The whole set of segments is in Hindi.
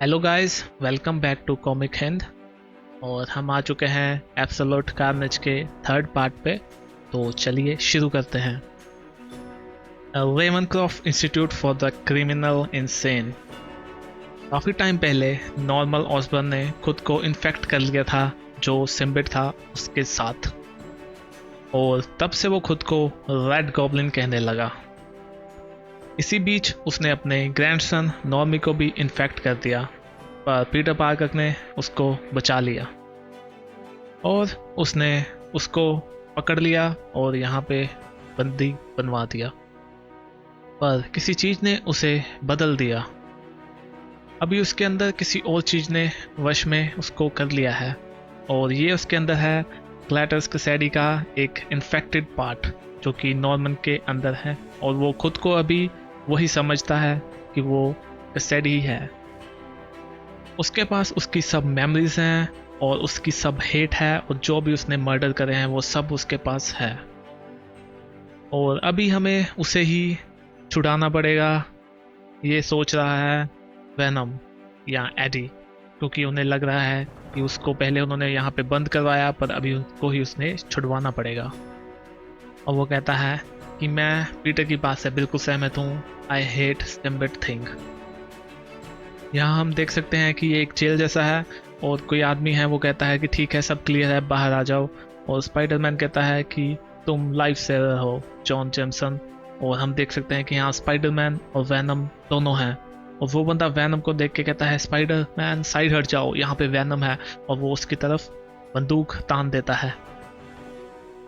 Hello guys, welcome back to comic Hind. और हम आ चुके हैं एब्सोल्यूट कार्नेज के थर्ड पार्ट पे। तो चलिए शुरू करते हैं। Ravencroft institute for the criminal insane. काफ़ी टाइम पहले नॉर्मल ऑसबर्न ने खुद को इन्फेक्ट कर लिया था जो सिम्बिट था उसके साथ, और तब से वो खुद को रेड गॉब्लिन कहने लगा। इसी बीच उसने अपने ग्रैंडसन नॉर्मी को भी इन्फेक्ट कर दिया, पर पीटर पार्कर ने उसको बचा लिया और उसने उसको पकड़ लिया और यहाँ पे बंदी बनवा दिया। पर किसी चीज़ ने उसे बदल दिया। अभी उसके अंदर किसी और चीज़ ने वश में उसको कर लिया है, और ये उसके अंदर है ग्लैटस कैसिडी का एक इन्फेक्टेड पार्ट जो कि नॉर्मन के अंदर है, और वो खुद को अभी वही समझता है कि वो कैसिडी ही है। उसके पास उसकी सब मेमोरीज हैं और उसकी सब हेट है, और जो भी उसने मर्डर करे हैं वो सब उसके पास है। और अभी हमें उसे ही छुड़ाना पड़ेगा, ये सोच रहा है वेनम या एडी, क्योंकि उन्हें लग रहा है कि उसको पहले उन्होंने यहाँ पे बंद करवाया, पर अभी उनको ही उसने छुड़वाना पड़ेगा। और वो कहता है कि मैं पीटर की बात से बिल्कुल सहमत हूँ। I hate symbiote thing. यहाँ हम देख सकते हैं कि ये एक जेल जैसा है, और कोई आदमी है वो कहता है कि ठीक है, सब क्लियर है, बाहर आ जाओ। और स्पाइडरमैन कहता है कि तुम लाइफ सेवर हो जॉन जेमसन। और हम देख सकते हैं कि यहाँ स्पाइडरमैन और वैनम दोनों हैं, और वो बंदा वैनम को देख के कहता है स्पाइडरमैन साइड हट जाओ, यहाँ पे वैनम है, और वो उसकी तरफ बंदूक तान देता है।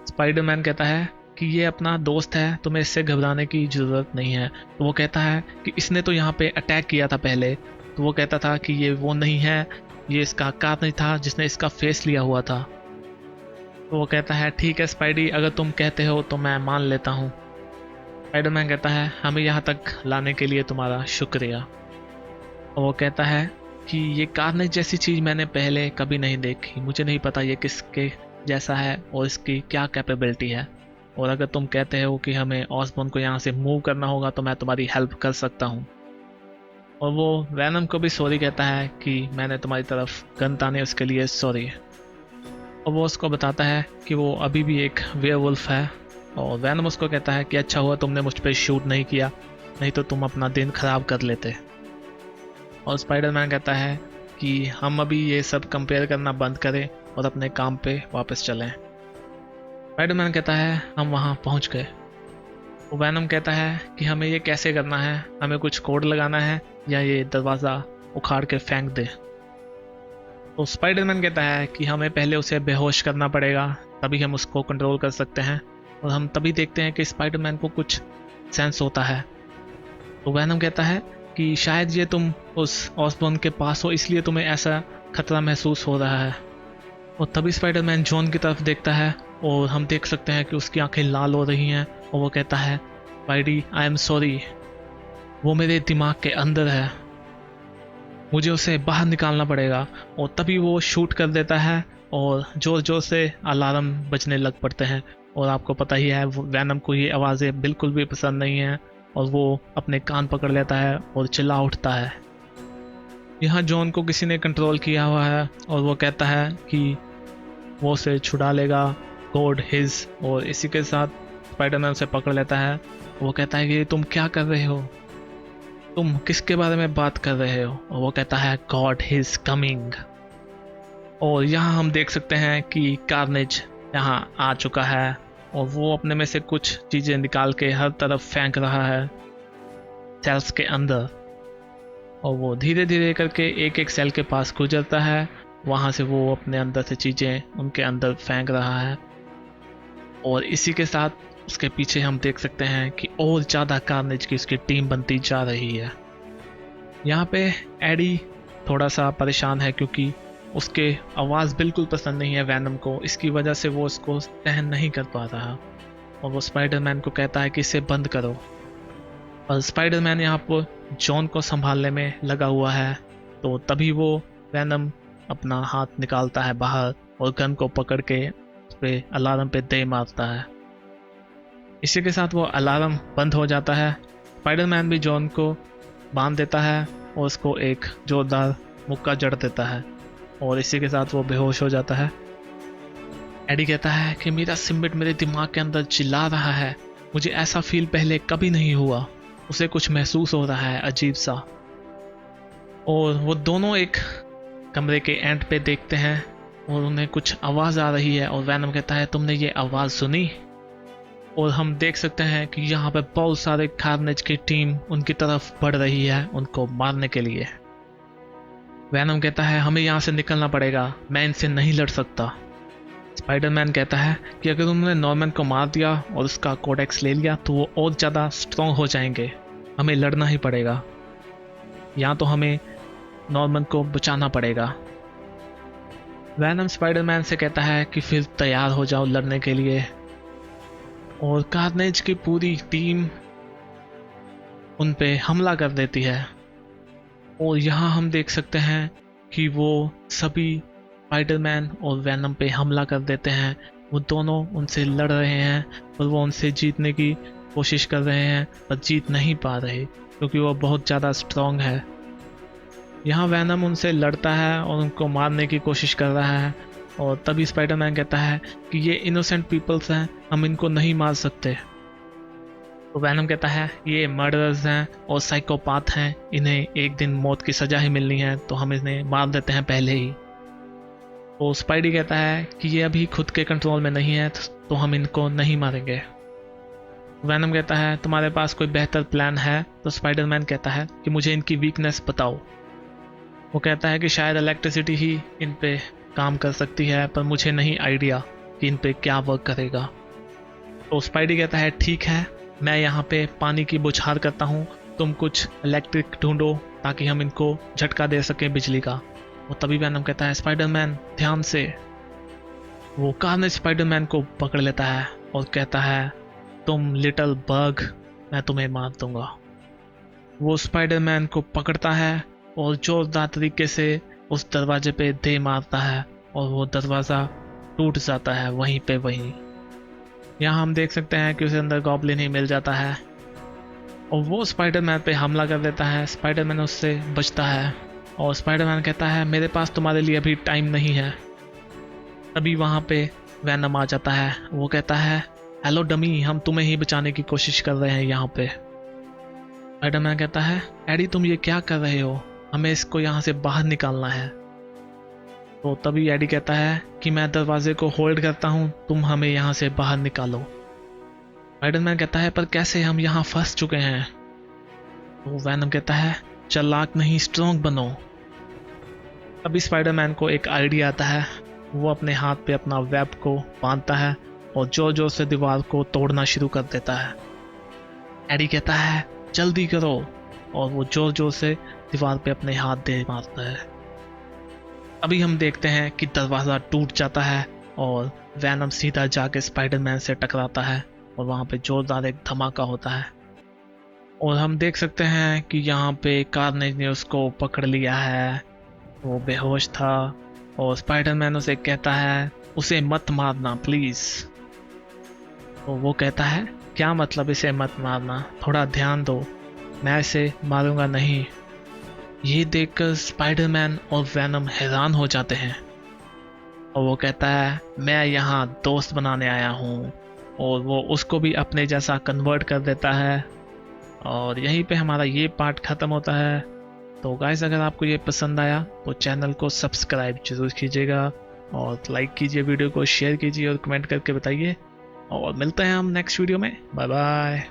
स्पाइडरमैन कहता है कि ये अपना दोस्त है, तुम्हें इससे घबराने की ज़रूरत नहीं है। तो वो कहता है कि इसने तो यहाँ पे अटैक किया था पहले। तो वो कहता था कि ये वो नहीं है, ये इसका कार नहीं था जिसने इसका फेस लिया हुआ था। तो वो कहता है ठीक है स्पाइडी, अगर तुम कहते हो तो मैं मान लेता हूँ। स्पाइडरमैन कहता है हमें यहाँ तक लाने के लिए तुम्हारा शुक्रिया। और वो कहता है कि ये कारनेज जैसी चीज़ मैंने पहले कभी नहीं देखी, मुझे नहीं पता ये किसके जैसा है और इसकी क्या कैपेबिलिटी है, और अगर तुम कहते हो कि हमें ऑसबॉर्न को यहाँ से मूव करना होगा तो मैं तुम्हारी हेल्प कर सकता हूँ। और वो वैनम को भी सॉरी कहता है कि मैंने तुम्हारी तरफ गन ताने उसके लिए सॉरी। और वो उसको बताता है कि वो अभी भी एक वेयरवुल्फ है, और वैनम उसको कहता है कि अच्छा हुआ तुमने मुझ पर शूट नहीं किया, नहीं तो तुम अपना दिन खराब कर लेते। और स्पाइडरमैन कहता है कि हम अभी ये सब कंपेयर करना बंद करें और अपने काम पे वापस चलें। स्पाइडरमैन कहता है हम वहाँ पहुँच गए। वो वैनम कहता है कि हमें ये कैसे करना है, हमें कुछ कोड लगाना है या ये दरवाज़ा उखाड़ के फेंक दे। तो स्पाइडरमैन कहता है कि हमें पहले उसे बेहोश करना पड़ेगा, तभी हम उसको कंट्रोल कर सकते हैं, और हम तभी देखते हैं कि स्पाइडरमैन को कुछ सेंस होता है। तो वैनम कहता है कि शायद ये तुम उस ऑसबॉर्न के पास हो, इसलिए तुम्हें ऐसा खतरा महसूस हो रहा है। और तभी स्पाइडरमैन जॉन की तरफ देखता है, और हम देख सकते हैं कि उसकी आंखें लाल हो रही हैं, और वो कहता है स्पाइडी आई एम सॉरी, वो मेरे दिमाग के अंदर है, मुझे उसे बाहर निकालना पड़ेगा। और तभी वो शूट कर देता है, और जोर जोर से अलार्म बजने लग पड़ते हैं। और आपको पता ही है वैनम को ये आवाज़ें बिल्कुल भी पसंद नहीं हैं, और वो अपने कान पकड़ लेता है और चिल्ला उठता है। यहाँ जॉन को किसी ने कंट्रोल किया हुआ है, और वो कहता है कि वो उसे छुड़ा लेगा, गॉड हिज। और इसी के साथ स्पाइडरमैन उसे पकड़ लेता है। वो कहता है कि तुम क्या कर रहे हो, तुम किसके बारे में बात कर रहे हो। और वो कहता है गॉड हिज कमिंग। और यहाँ हम देख सकते हैं कि कार्नेज यहाँ आ चुका है, और वो अपने में से कुछ चीज़ें निकाल के हर तरफ फेंक रहा है सेल्स के अंदर। और वो धीरे धीरे करके एक एक सेल के पास गुजरता है, वहाँ से वो अपने अंदर से चीज़ें उनके अंदर फेंक रहा है। और इसी के साथ उसके पीछे हम देख सकते हैं कि और ज़्यादा कार्नेज की उसकी टीम बनती जा रही है। यहाँ पे एडी थोड़ा सा परेशान है, क्योंकि उसके आवाज़ बिल्कुल पसंद नहीं है वैनम को, इसकी वजह से वो उसको सहन नहीं कर पा रहा। और वो स्पाइडरमैन को कहता है कि इसे बंद करो। और स्पाइडरमैन यहाँ पर जॉन को संभालने में लगा हुआ है, तो तभी वो वैनम अपना हाथ निकालता है बाहर और गन को पकड़ के उस पे अलार्म पे दे मारता है। इसी के साथ वो अलार्म बंद हो जाता है। स्पाइडरमैन भी जॉन को बांध देता है, और उसको एक जोरदार मुक्का जड़ देता है और इसी के साथ वो बेहोश हो जाता है। एडी कहता है कि मेरा सिम्बिट मेरे दिमाग के अंदर चिल्ला रहा है, मुझे ऐसा फील पहले कभी नहीं हुआ, उसे कुछ महसूस हो रहा है अजीब सा। और वो दोनों एक कमरे के एंड पे देखते हैं और उन्हें कुछ आवाज़ आ रही है और वैनम कहता है तुमने ये आवाज़ सुनी? और हम देख सकते हैं कि यहाँ पे बहुत सारे कार्नेज की टीम उनकी तरफ बढ़ रही है उनको मारने के लिए। वैनम कहता है हमें यहाँ से निकलना पड़ेगा, मैं इनसे नहीं लड़ सकता। स्पाइडरमैन कहता है कि अगर उन्होंने नॉर्मन को मार दिया और उसका कोडेक्स ले लिया तो वो और ज़्यादा स्ट्रॉन्ग हो जाएंगे, हमें लड़ना ही पड़ेगा, या तो हमें नॉर्मन को बचाना पड़ेगा। वैनम स्पाइडरमैन से कहता है कि फिर तैयार हो जाओ लड़ने के लिए। और कार्नेज की पूरी टीम उन पे हमला कर देती है और यहाँ हम देख सकते हैं कि वो सभी स्पाइडरमैन और वैनम पे हमला कर देते हैं। वो दोनों उनसे लड़ रहे हैं और वो उनसे जीतने की कोशिश कर रहे हैं पर जीत नहीं पा रहे क्योंकि वो बहुत ज़्यादा स्ट्रॉन्ग है। यहाँ वैनम उनसे लड़ता है और उनको मारने की कोशिश कर रहा है और तभी स्पाइडरमैन कहता है कि ये इनोसेंट पीपल्स हैं, हम इनको नहीं मार सकते। तो वैनम कहता है ये मर्डरर्स हैं और साइकोपाथ हैं, इन्हें एक दिन मौत की सज़ा ही मिलनी है तो हम इन्हें मार देते हैं पहले ही। तो स्पाइडी कहता है कि ये अभी खुद के कंट्रोल में नहीं है तो हम इनको नहीं मारेंगे। वैनम कहता है तुम्हारे पास कोई बेहतर प्लान है? तो स्पाइडरमैन कहता है कि मुझे इनकी वीकनेस बताओ। वो कहता है कि शायद इलेक्ट्रिसिटी ही इन पे काम कर सकती है पर मुझे नहीं आइडिया कि इन पे क्या वर्क करेगा। तो स्पाइडी कहता है ठीक है, मैं यहाँ पे पानी की बौछार करता हूँ, तुम कुछ इलेक्ट्रिक ढूंढो ताकि हम इनको झटका दे सकें बिजली का। और तभी वैनम कहता है स्पाइडरमैन ध्यान से। वो कार्नेज स्पाइडरमैन को पकड़ लेता है और कहता है तुम लिटिल बग, मैं तुम्हें मार दूंगा। वो स्पाइडरमैन को पकड़ता है और जोरदार तरीके से उस दरवाजे पे दे मारता है और वो दरवाज़ा टूट जाता है वहीं पे वहीं। यहाँ हम देख सकते हैं कि उसे अंदर गॉब्लिन ही मिल जाता है और वो स्पाइडरमैन पे हमला कर देता है। स्पाइडरमैन उससे बचता है और स्पाइडरमैन कहता है मेरे पास तुम्हारे लिए अभी टाइम नहीं है। तभी वहाँ पे वैनम आ जाता है। वो कहता है हेलो डमी, हम तुम्हें ही बचाने की कोशिश कर रहे हैं यहाँ पे। स्पाइडरमैन कहता है एडी तुम ये क्या कर रहे हो, हमें इसको यहाँ से बाहर निकालना है। तो तभी एडी कहता है कि मैं दरवाजे को होल्ड करता हूँ, तुम हमें यहाँ से बाहर निकालो। स्पाइडरमैन कहता है पर कैसे, हम यहाँ फंस चुके हैं। तो वैनम कहता है चालाक नहीं स्ट्रॉन्ग बनो। तभी स्पाइडरमैन को एक आइडिया आता है। वो अपने हाथ पे अपना वेब को बांधता है और जोर जोर से दीवार को तोड़ना शुरू कर देता है। एडी कहता है जल्दी करो और वो जोर जोर से दीवार पे अपने हाथ दे मारता है। अभी हम देखते हैं कि दरवाज़ा टूट जाता है और वैनम सीधा जाके स्पाइडरमैन से टकराता है और वहाँ पे जोरदार एक धमाका होता है। और हम देख सकते हैं कि यहाँ पे कार्नेज ने उसको पकड़ लिया है, वो बेहोश था और स्पाइडरमैन उसे कहता है उसे मत मारना प्लीज़। तो वो कहता है क्या मतलब इसे मत मारना, थोड़ा ध्यान दो, मैं इसे मारूंगा नहीं। ये देखकर स्पाइडरमैन और वैनम हैरान हो जाते हैं और वो कहता है मैं यहाँ दोस्त बनाने आया हूँ और वो उसको भी अपने जैसा कन्वर्ट कर देता है। और यहीं पे हमारा ये पार्ट ख़त्म होता है। तो गाइस अगर आपको ये पसंद आया तो चैनल को सब्सक्राइब जरूर कीजिएगा और लाइक कीजिए, वीडियो को शेयर कीजिए और कमेंट करके बताइए। और मिलते हैं हम नेक्स्ट वीडियो में। Bye bye.